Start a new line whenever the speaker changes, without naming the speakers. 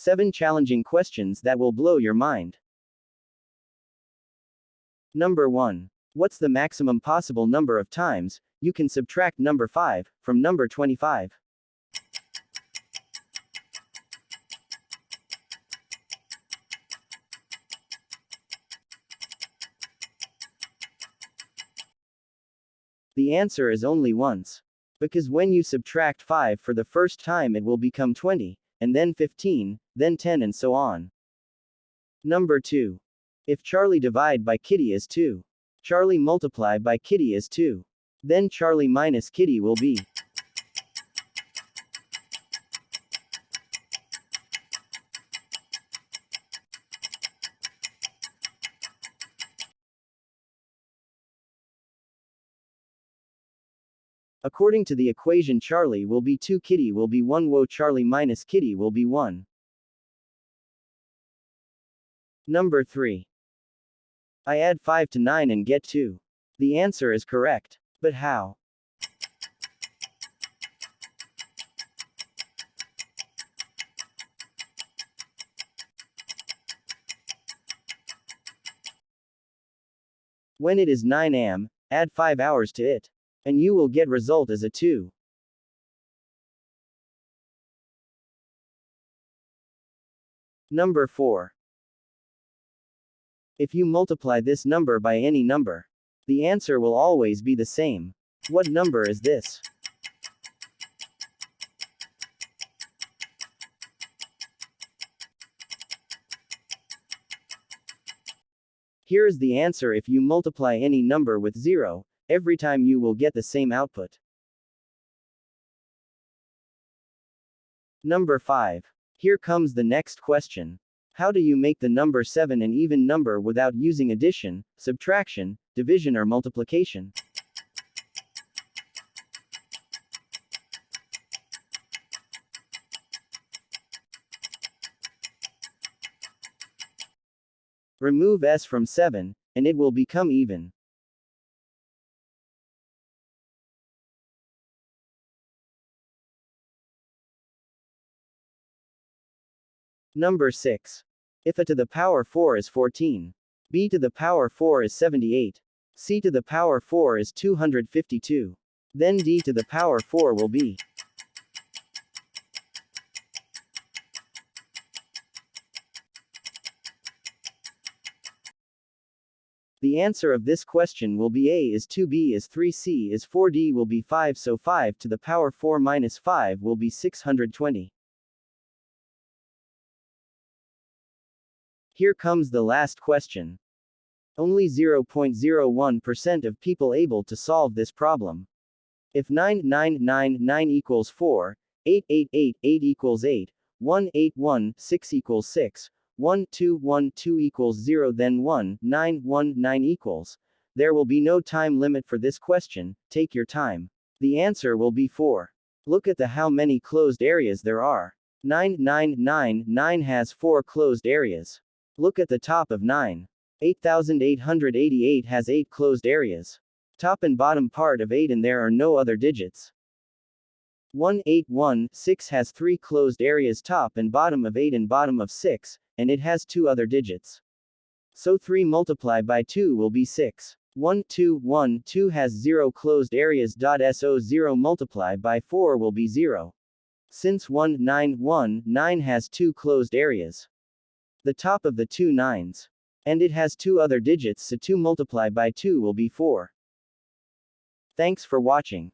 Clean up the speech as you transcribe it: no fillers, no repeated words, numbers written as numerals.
7 challenging questions that will blow your mind. Number 1. What's the maximum possible number of times you can subtract number 5 from number 25? The answer is only once. Because when you subtract 5 for the first time, it will become 20, and then 15, then 10, and so on. Number 2. If Charlie divide by Kitty is 2, Charlie multiply by Kitty is 2, then Charlie minus Kitty will be. According to the equation, Charlie will be 2, Kitty will be 1, wo Charlie minus Kitty will be 1. Number 3. I add 5 to 9 and get 2. The answer is correct. But how? When it is 9 am, add 5 hours to it, and you will get result as a 2. Number 4. If you multiply this number by any number, the answer will always be the same. What number is this? Here is the answer. If you multiply any number with 0, every time you will get the same output. Number 5. Here comes the next question. How do you make the number 7 an even number without using addition, subtraction, division, or multiplication? Remove s from 7, and it will become even. Number 6. If a to the power 4 is 14, b to the power 4 is 78, c to the power 4 is 252, then d to the power 4 will be. The answer of this question will be A is 2, B is 3, C is 4, D will be 5, so 5 to the power 4 minus 5 will be 620. Here comes the last question. Only 0.01% of people able to solve this problem. If 9999 equals 4, 8888 equals 8, 1816 equals 6, 1212 equals 0, then 1919 equals. There will be no time limit for this question, take your time. The answer will be 4. Look at the how many closed areas there are. 9999 has 4 closed areas. Look at the top of 9. 8888 has 8 closed areas. Top and bottom part of 8, and there are no other digits. 1816 has 3 closed areas, top and bottom of 8 and bottom of 6, and it has 2 other digits. So 3 multiplied by 2 will be 6. 1212 has 0 closed areas. So 0 multiplied by 4 will be 0. Since 1919 has 2 closed areas. The top of the 2 nines. And it has 2 other digits, so 2 multiplied by 2 will be 4. Thanks for watching.